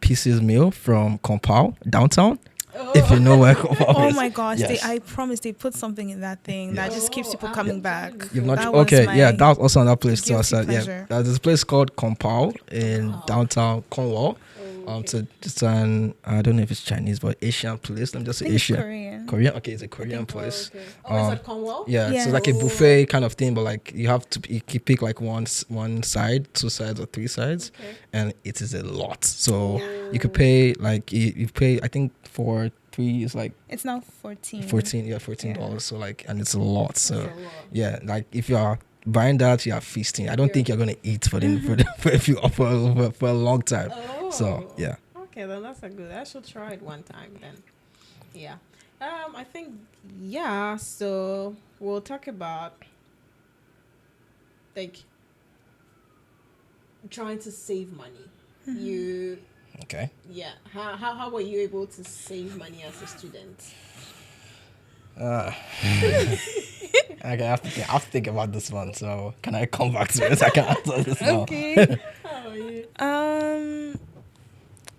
pieces meal from Compal downtown. Oh. If you know where Compal Oh is. my gosh! Yes. I promise they put something in that thing that just keeps people coming back. You've not That was okay, my yeah, that was also another place too. guilty Yeah, pleasure. there's a place called Compal in downtown Cornwall. Okay. It's an I don't know if it's Chinese, but Asian place. Let me just say I think it's Asian. Korean. Okay, it's a Korean place. Okay. Oh, is it Cornwall? Yeah, Yeah. so like a buffet kind of thing, but like you have to pick like one side, two sides, or three sides, Okay. and it is a lot. So you could pay like you pay. I think for 3 is like It's now 14. $14. So like, and it's a lot. So That's a lot. yeah, like if you are buying that, you are feasting. I don't think you're gonna eat for a long time. Oh. So yeah. Okay, then that's a good. I should try it one time then. Yeah. I think so we'll talk about like trying to save money. You Okay. yeah. How were you able to save money as a student? Okay, I have to think about this one. So can I come back to it? I can answer this now. Okay. How are you?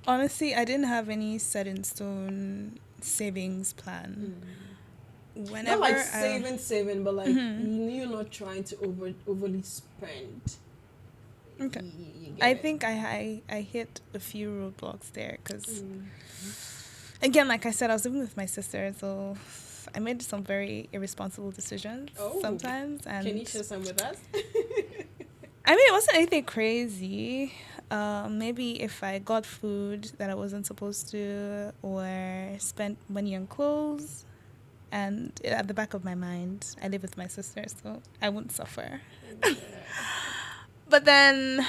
Honestly, I didn't have any set in stone savings plan. Whenever Not like saving, but like you're not trying to overly spend. Okay. You get I it. think I hit a few roadblocks there because, again, like I said, I was living with my sister, so I made some very irresponsible decisions sometimes. And Can you share some with us? I mean, it wasn't anything crazy. Maybe if I got food that I wasn't supposed to, or spent money on clothes, and at the back of my mind, I live with my sister, so I wouldn't suffer. But then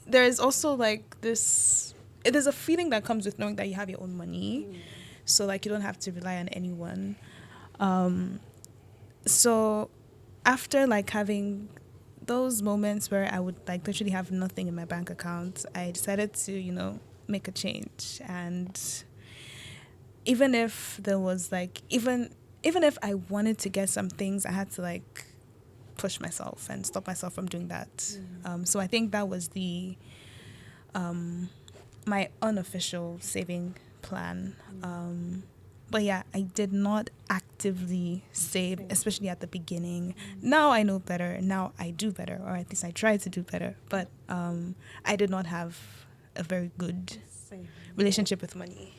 there is also like this, it is a feeling that comes with knowing that you have your own money. So like you don't have to rely on anyone. So after like having those moments where I would like literally have nothing in my bank account, I decided to, make a change. And even if there was like, even if I wanted to get some things, I had to like push myself and stop myself from doing that. So I think that was the my unofficial saving plan. But yeah, I did not actively save, especially at the beginning. Now I know better. Now I do better, or at least I try to do better. But I did not have a very good relationship with money.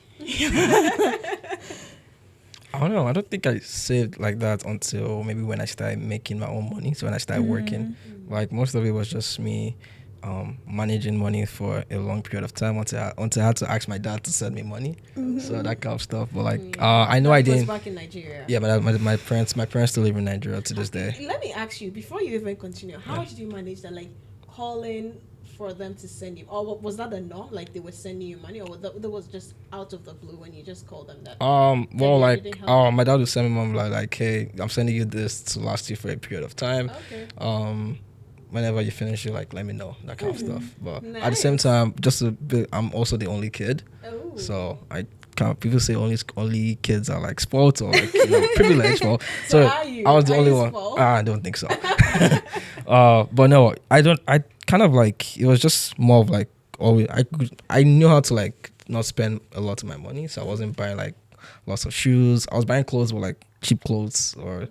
I don't know. I don't think I saved like that until maybe when I started making my own money. So when I started working, like most of it was just me managing money for a long period of time until I had to ask my dad to send me money. So that kind of stuff. But like, I know I didn't. Back in Nigeria. Yeah, but my parents still live in Nigeria to this day. Let me ask you, before you even continue, how did you manage that? Like calling for them to send you, or was that the norm? Like they were sending you money, or that was just out of the blue when you just called them that? Well, like, my dad would send me mom like, hey, I'm sending you this to last you for a period of time. Okay. Whenever you finish, you like let me know, that kind of stuff. But at the same time, just a bit, I'm also the only kid, so I can't. People say only kids are like spoiled or like privileged. Well, so I was the only one. I don't think so. But no, I don't. I kind of like it was just more of like always. I knew how to like not spend a lot of my money, so I wasn't buying like lots of shoes. I was buying clothes, but like cheap clothes, or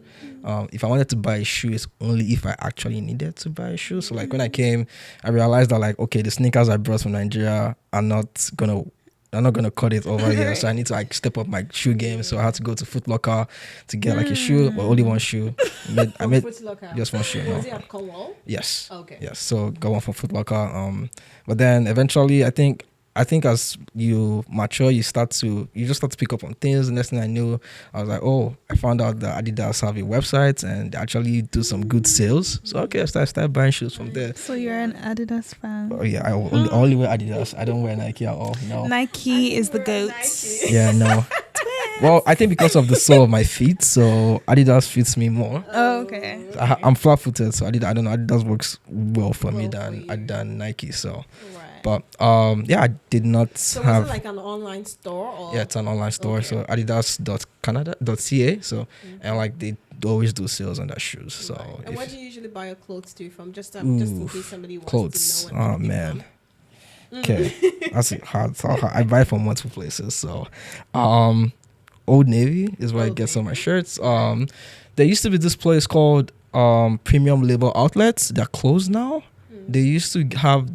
if I wanted to buy a shoe, it's only if I actually needed to buy a shoe. So like when I came, I realized that like, okay, the sneakers I brought from Nigeria are not gonna cut it over here. So I need to like step up my shoe game. So I had to go to Foot Locker to get like a shoe, but only one shoe. I made just one shoe. Was it at Cornwall? Yes. Okay. Yes. So got one from Foot Locker. But then eventually, I think as you mature, you just start to pick up on things. The next thing I knew, I was like, oh, I found out that Adidas have a website and they actually do some good sales. So okay, I started buying shoes from there. So you're an Adidas fan? Oh yeah, I only wear Adidas. I don't wear Nike at all. No. Nike is the goat. Yeah, no. Well, I think because of the sole of my feet, so Adidas fits me more. Oh, okay. I'm flat-footed, so I don't know. Adidas works well for me than Nike. So. But yeah, I did not so have. Was it like an online store? Or? Yeah, it's an online store. So adidas.canada.ca. So and like they always do sales on their shoes. So and where do you usually buy your clothes to from? Just in case somebody wants clothes. to know. Oh man. Okay, that's hard. I buy from multiple places. So, Old Navy is where I get some of my shirts. There used to be this place called Premium Label Outlets. They're closed now. They used to have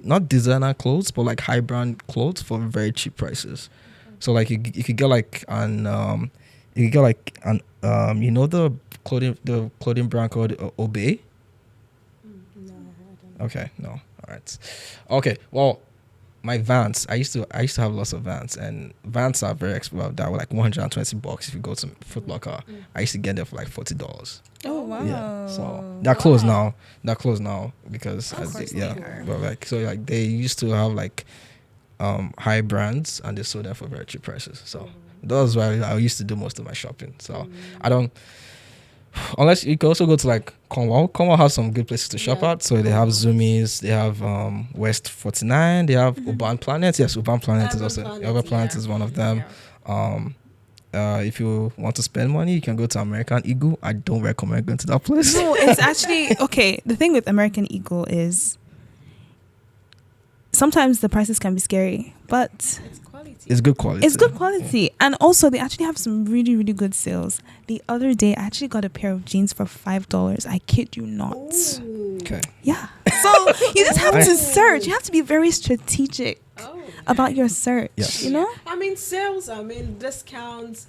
not designer clothes, but like high brand clothes for very cheap prices. So like you could get like the clothing brand called Obey. No, I don't. Okay, no, all right, okay. Well, my Vans, I used to have lots of Vans, and Vans are very expensive. That were like $120 if you go to Foot Locker. I used to get them for like $40. Oh wow! Yeah, so they're closed now. They're closed now because but like so like they used to have like high brands and they sold them for very cheap prices. So that's why I used to do most of my shopping. So I don't. Unless you can also go to like Cornwall. Cornwall has some good places to shop at. So they have Zoomies, they have West 49, they have Urban Planet. Yes, Urban Planet is also Urban Planet is one of them. If you want to spend money, you can go to American Eagle. I don't recommend going to that place. No, it's actually okay. The thing with American Eagle is sometimes the prices can be scary, but it's good quality. It's good quality. And also they actually have some really, really good sales. The other day I actually got a pair of jeans for $5. I kid you not. Ooh. Okay. Yeah. So you just have to search. You have to be very strategic about your search. Yes. You know? I mean sales, discounts.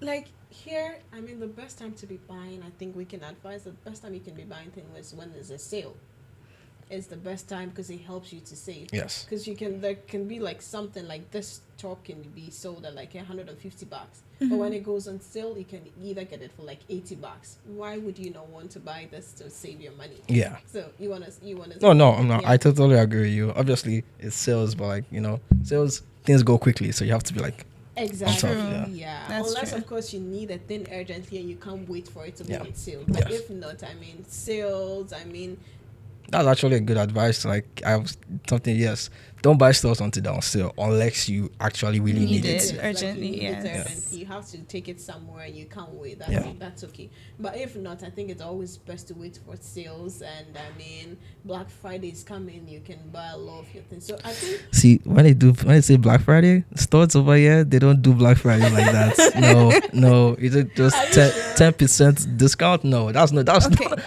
Like here, the best time to be buying, I think we can advise the best time you can be buying things is when there's a sale. Is the best time because it helps you to save. Yes. Because there can be like something like this top can be sold at like $150, but when it goes on sale, you can either get it for like $80. Why would you not want to buy this to save your money? Yeah. So you wanna. No, I'm not. Yeah. I totally agree with you. Obviously, it's sales, but like sales things go quickly, so you have to be like. Exactly. Yeah. Unless true. Of course you need a thing urgently and you can't wait for it to be on sale. Yes. But if not, sales. That's actually a good advice. Like I have something. Yes, don't buy stuff until they're on sale unless you actually really Need need it. it. Urgently, Like you need it yes. urgently. You have to take it somewhere and you can't wait. Yeah. That's okay. But if not, I think it's always best to wait for sales. And I mean, Black Friday is coming. You can buy a lot of your things. So I think See, when they say Black Friday, stores over here they don't do Black Friday like that. No, is it just Are you sure? 10% discount? No, that's Okay. not.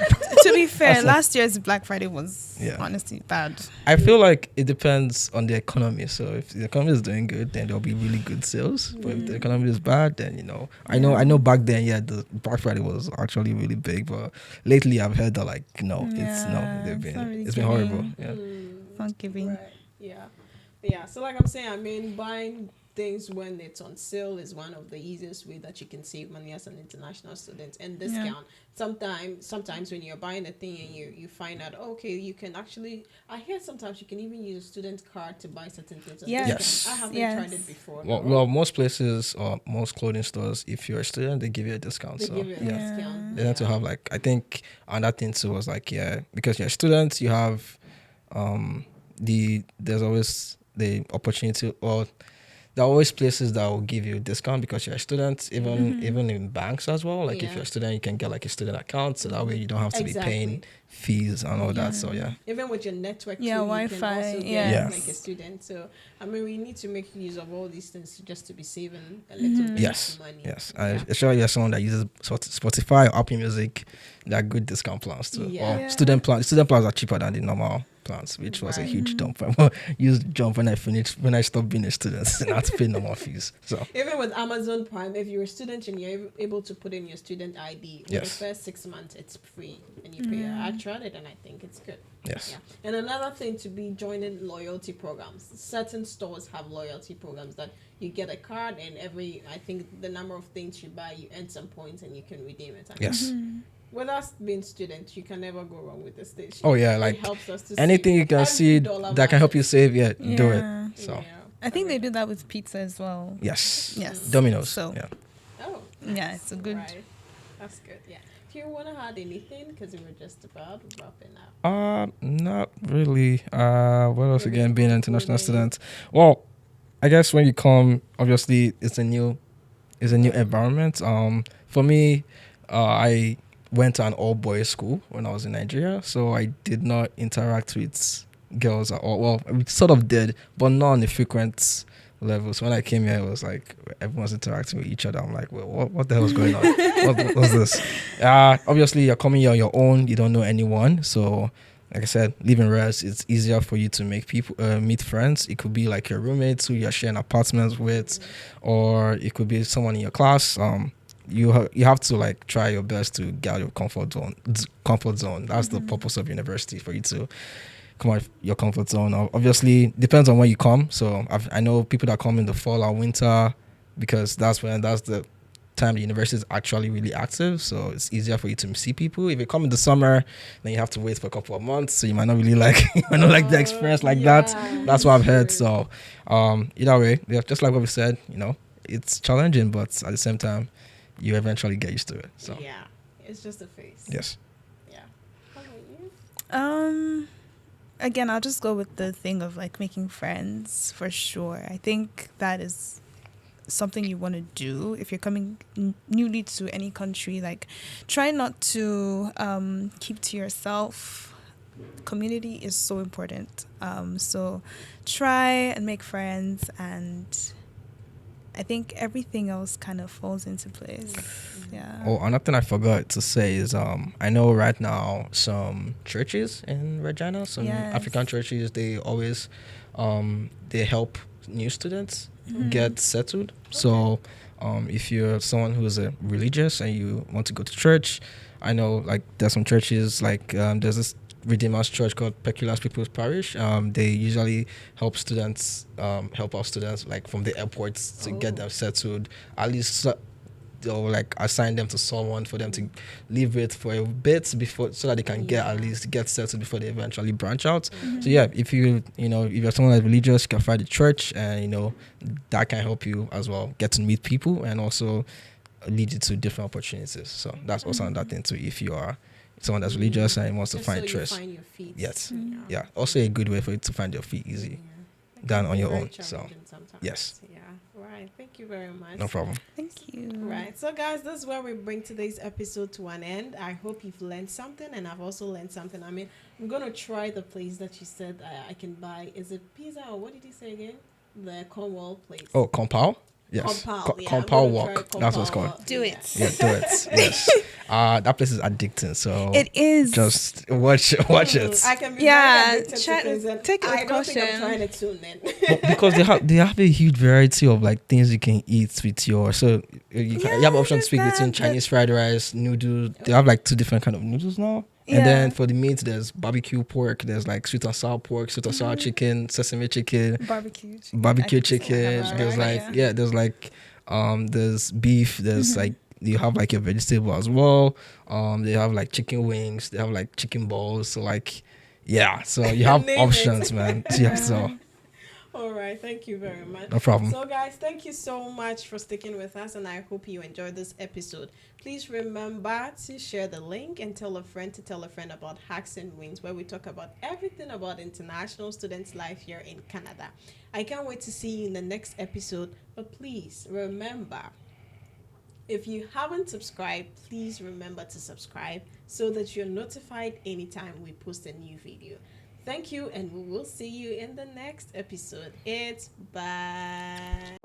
To be fair, That's not- last year's Black Friday was Yeah. honestly bad. I feel like it depends on the economy. So if the economy is doing good, then there'll be really good sales. But if the economy is bad, then I know back then, yeah, the Black Friday was actually really big. But lately, I've heard that like it's Yeah, they've it's been not really it's been horrible. giving. Yeah. Not giving. Right. Yeah. Yeah. So like I'm saying, I mean, buying things when it's on sale is one of the easiest way that you can save money as an international student, and discount. Sometimes when you're buying a thing and you find out, okay, you can actually, I hear sometimes you can even use a student card to buy certain things. at Yes. discount. I haven't Yes. tried it before. Well, most places or most clothing stores, if you're a student, they give you a discount. They So give you a Yeah. discount. they have to have like I think another thing too was like because you're a student, you have there's always the opportunity, or there are always places that will give you a discount because you're a student, even in banks as well. Like if Yeah. you're a student, you can get like a student account, so that way you don't have to be paying Exactly. fees and all that. So yeah. Even with your network, Yeah, too, Wi-Fi, you can also get yes. like a student. So I mean, we need to make use of all these things just to be saving a little bit Yes, of money. yes. Yeah. Especially as someone that uses Spotify or Apple Music, they're good discount plans too. Yeah. Or Yeah. student plans are cheaper than the normal plans, which was a Right. huge jump. Huge jump when I stopped being a student and I had to pay normal fees. So Even with Amazon Prime, if you're a student and you're able to put in your student ID, with Yes. the first 6 months it's free and you pay. I tried it and I think it's good. yes. Yeah. And another thing to be joining loyalty programs. Certain stores have loyalty programs that you get a card and I think the number of things you buy, you earn some points and you can redeem it. And Yes. with us being students, you can never go wrong with the station. Oh yeah, It like helps us to anything save. you can Every see dollar that can help you matters. save, do it. Yeah. So Yeah. I think they do that with pizza as well. yes. Yes. Domino's. So Yeah. Oh. yeah, it's a good. Right. That's good. Yeah. Do you want to add anything? Because we were just about wrapping up. Not really. What else Maybe again? Being an some international clothing. student. Well, I guess when you come, obviously it's a new environment. For me, I went to an all boys school when I was in Nigeria, so I did not interact with girls at all. Well, we sort of did, but not on a frequent level. So when I came here, it was like everyone's interacting with each other. I'm like, well, what the hell is going on? What's this? Obviously, you're coming here on your own. You don't know anyone, so. Like I said, living res, it's easier for you to make people meet friends. It could be like your roommates who you're sharing apartments with, or it could be someone in your class. You have to like try your best to get out of your comfort zone. That's the purpose of university, for you to come out of your comfort zone. Obviously, depends on when you come. So I know people that come in the fall or winter because that's the time the university is actually really active, so it's easier for you to see people. If you come in the summer, then you have to wait for a couple of months, so you might not really like the experience like that. That's what I've heard. So either way, yeah, just like what we said, it's challenging, but at the same time you eventually get used to it. So Yeah. It's just a phase. yes. Yeah. How about you? Again, I'll just go with the thing of like making friends for sure. I think that is something you want to do if you're coming newly to any country. Like, try not to keep to yourself. Community is so important. So try and make friends, and I think everything else kind of falls into place. Yeah. Oh, another thing I forgot to say is I know right now some churches in Regina, some Yes. African churches, they always they help new students get settled. So if you're someone who's religious and you want to go to church, I know like there's some churches like there's this Redeemer's Church called Peculiar People's Parish. They usually help our students like from the airports to get them settled. At least they'll like assign them to someone for them to live with for a bit before, so that they can get settled before they eventually branch out. So yeah, if if you're someone that's religious, you can find a church, and that can help you as well get to meet people and also lead you to different opportunities. So that's also another thing too. If you are someone that's religious and wants to Just find so you trust. find your feet. Yes. Mm. Yeah. Also a good way for you to find your feet easy Yeah. than It on can your be very own. So challenging sometimes. yes. Yeah. Right. Thank you very much. no problem. Thank you. Right. So, guys, this is where we bring today's episode to an end. I hope you've learned something, and I've also learned something. I mean, I'm going to try the place that you said I can buy. Is it pizza or what did you say again? The Cornwall place. Oh, Compal? Yes. Compal. Yeah, Compal I'm gonna Walk. try That's what it's Compal. called. Do it. Yeah, do it. Yes. That place is addicting. So It is. just watch it. I can be Yeah, very addicted to try- things, and take it with I don't think I'm caution. trying it soon then. But because they have a huge variety of like things you can eat with your you have options to pick there's between that, Chinese fried rice, noodles. They have like 2 different kind of noodles now. Yeah. And then for the meat, there's barbecue pork. There's like sweet and sour pork, sweet and sour chicken, sesame chicken, barbecue. barbecue I think so. chicken. Alright, There's like yeah. there's like there's beef. There's like you have like your vegetable as well. They have like chicken wings. They have like chicken balls. So like so you have Name it. options, man. Yeah, so All right. Thank you very much. no problem. So, guys, thank you so much for sticking with us, and I hope you enjoyed this episode. Please remember to share the link and tell a friend to tell a friend about Hacks and Wins, where we talk about everything about international students' life here in Canada. I can't wait to see you in the next episode, but please remember, if you haven't subscribed, please remember to subscribe so that you're notified anytime we post a new video. Thank you, and we will see you in the next episode. It's bye.